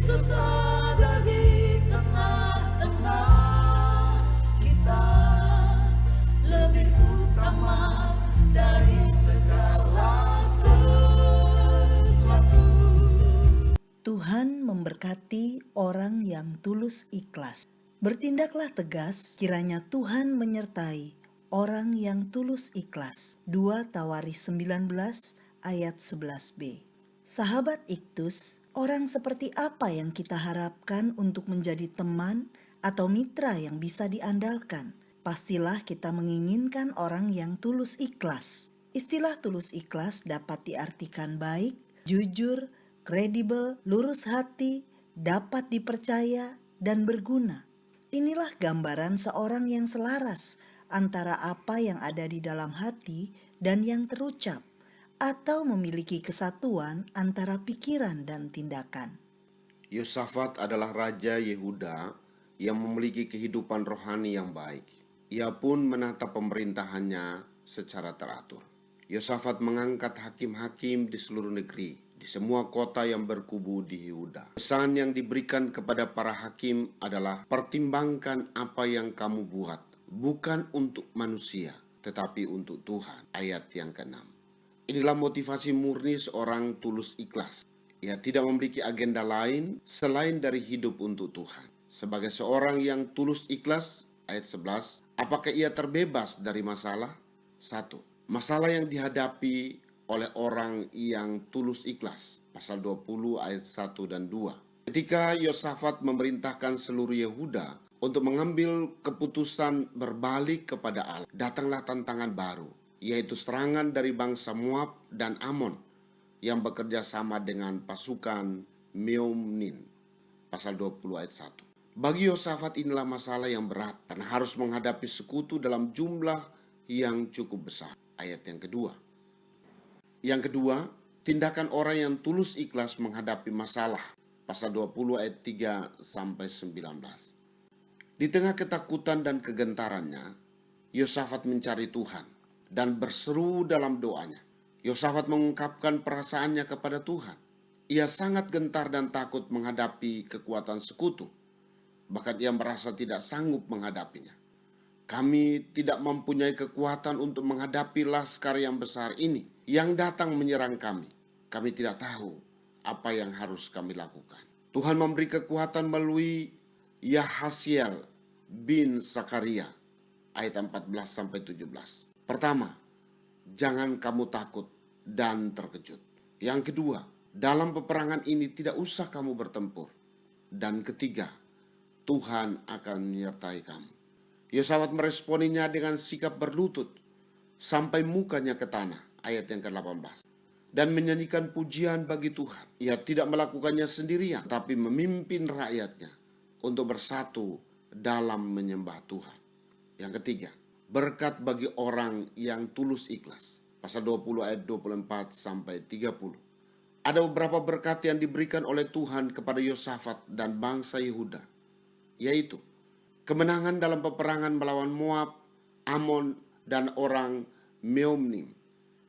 Yesus ada di tengah-tengah kita, lebih utama dari segala sesuatu. Tuhan memberkati orang yang tulus ikhlas. Bertindaklah tegas, kiranya Tuhan menyertai orang yang tulus ikhlas. 2 Tawaris 19 ayat 11b. Sahabat Iktus, orang seperti apa yang kita harapkan untuk menjadi teman atau mitra yang bisa diandalkan? Pastilah kita menginginkan orang yang tulus ikhlas. Istilah tulus ikhlas dapat diartikan baik, jujur, kredibel, lurus hati, dapat dipercaya, dan berguna. Inilah gambaran seorang yang selaras antara apa yang ada di dalam hati dan yang terucap, atau memiliki kesatuan antara pikiran dan tindakan. Yosafat adalah Raja Yehuda yang memiliki kehidupan rohani yang baik. Ia pun menata pemerintahannya secara teratur. Yosafat mengangkat hakim-hakim di seluruh negeri, di semua kota yang berkubu di Yehuda. Pesan yang diberikan kepada para hakim adalah, pertimbangkan apa yang kamu buat, bukan untuk manusia, tetapi untuk Tuhan. Ayat yang ke-6. Inilah motivasi murni seorang tulus ikhlas. Ia tidak memiliki agenda lain selain dari hidup untuk Tuhan. Sebagai seorang yang tulus ikhlas, ayat 11, apakah ia terbebas dari masalah? 1. Masalah yang dihadapi oleh orang yang tulus ikhlas. Pasal 20 ayat 1 dan 2. Ketika Yosafat memerintahkan seluruh Yehuda untuk mengambil keputusan berbalik kepada Allah, datanglah tantangan baru, yaitu serangan dari bangsa Moab dan Amon yang bekerja sama dengan pasukan Meumnin. Pasal 20 ayat 1. Bagi Yosafat inilah masalah yang berat karena harus menghadapi sekutu dalam jumlah yang cukup besar. Ayat yang kedua. Yang kedua, tindakan orang yang tulus ikhlas menghadapi masalah. Pasal 20 ayat 3 sampai 19. Di tengah ketakutan dan kegentarannya, Yosafat mencari Tuhan dan berseru dalam doanya. Yosafat mengungkapkan perasaannya kepada Tuhan. Ia sangat gentar dan takut menghadapi kekuatan sekutu. Bahkan ia merasa tidak sanggup menghadapinya. Kami tidak mempunyai kekuatan untuk menghadapi laskar yang besar ini yang datang menyerang kami. Kami tidak tahu apa yang harus kami lakukan. Tuhan memberi kekuatan melalui Yahasiel bin Zakaria, ayat 14 sampai 17. Pertama, jangan kamu takut dan terkejut. Yang kedua, dalam peperangan ini tidak usah kamu bertempur. Dan ketiga, Tuhan akan menyertai kamu. Yosafat meresponinya dengan sikap berlutut sampai mukanya ke tanah, ayat yang ke-18. Dan menyanyikan pujian bagi Tuhan. Ia tidak melakukannya sendirian, tapi memimpin rakyatnya untuk bersatu dalam menyembah Tuhan. Yang ketiga, berkat bagi orang yang tulus ikhlas. Pasal 20 ayat 24 sampai 30. Ada beberapa berkat yang diberikan oleh Tuhan kepada Yosafat dan bangsa Yehuda, yaitu kemenangan dalam peperangan melawan Moab, Amon, dan orang Meumnim.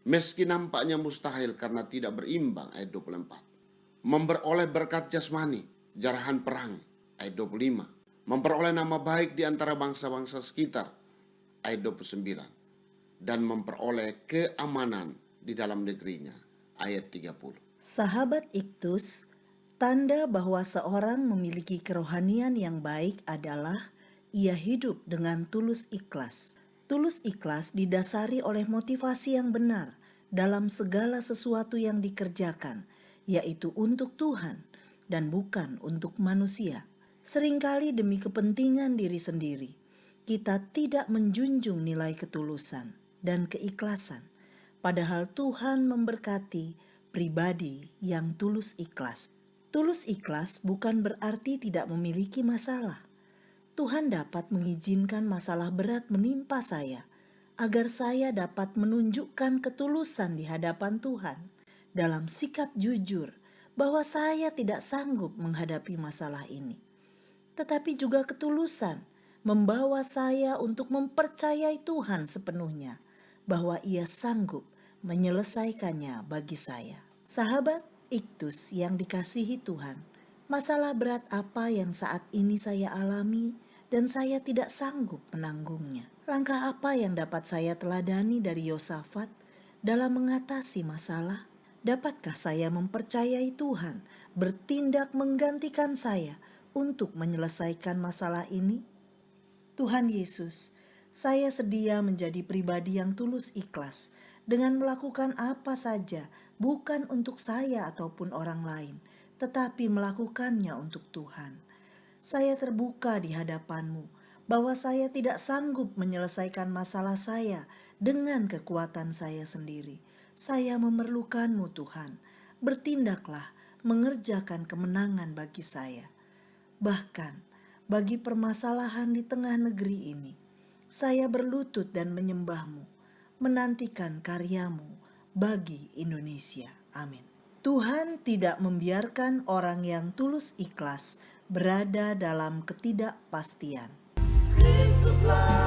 Meski nampaknya mustahil karena tidak berimbang, ayat 24. Memperoleh berkat jasmani, jarahan perang, ayat 25. Memperoleh nama baik di antara bangsa-bangsa sekitar, ayat 29. Dan memperoleh keamanan di dalam negerinya, ayat 30. Sahabat Iktus, tanda bahwa seorang memiliki kerohanian yang baik adalah ia hidup dengan tulus ikhlas. Tulus ikhlas didasari oleh motivasi yang benar dalam segala sesuatu yang dikerjakan, yaitu untuk Tuhan dan bukan untuk manusia. Seringkali demi kepentingan diri sendiri, kita tidak menjunjung nilai ketulusan dan keikhlasan, padahal Tuhan memberkati pribadi yang tulus ikhlas. Tulus ikhlas bukan berarti tidak memiliki masalah. Tuhan dapat mengizinkan masalah berat menimpa saya, agar saya dapat menunjukkan ketulusan di hadapan Tuhan dalam sikap jujur bahwa saya tidak sanggup menghadapi masalah ini. Tetapi juga ketulusan membawa saya untuk mempercayai Tuhan sepenuhnya bahwa Ia sanggup menyelesaikannya bagi saya. Sahabat Iktus yang dikasihi Tuhan, Masalah berat apa yang saat ini saya alami dan saya tidak sanggup menanggungnya? Langkah apa yang dapat saya teladani dari Yosafat dalam mengatasi masalah? Dapatkah saya mempercayai Tuhan bertindak menggantikan saya untuk menyelesaikan masalah ini? Tuhan Yesus, saya sedia menjadi pribadi yang tulus ikhlas dengan melakukan apa saja, bukan untuk saya ataupun orang lain, tetapi melakukannya untuk Tuhan. Saya terbuka di hadapan-Mu bahwa saya tidak sanggup menyelesaikan masalah saya dengan kekuatan saya sendiri. Saya memerlukan-Mu, Tuhan. Bertindaklah mengerjakan kemenangan bagi saya. Bahkan bagi permasalahan di tengah negeri ini, saya berlutut dan menyembah-Mu, menantikan karya-Mu bagi Indonesia. Amin. Tuhan tidak membiarkan orang yang tulus ikhlas berada dalam ketidakpastian. Kristuslah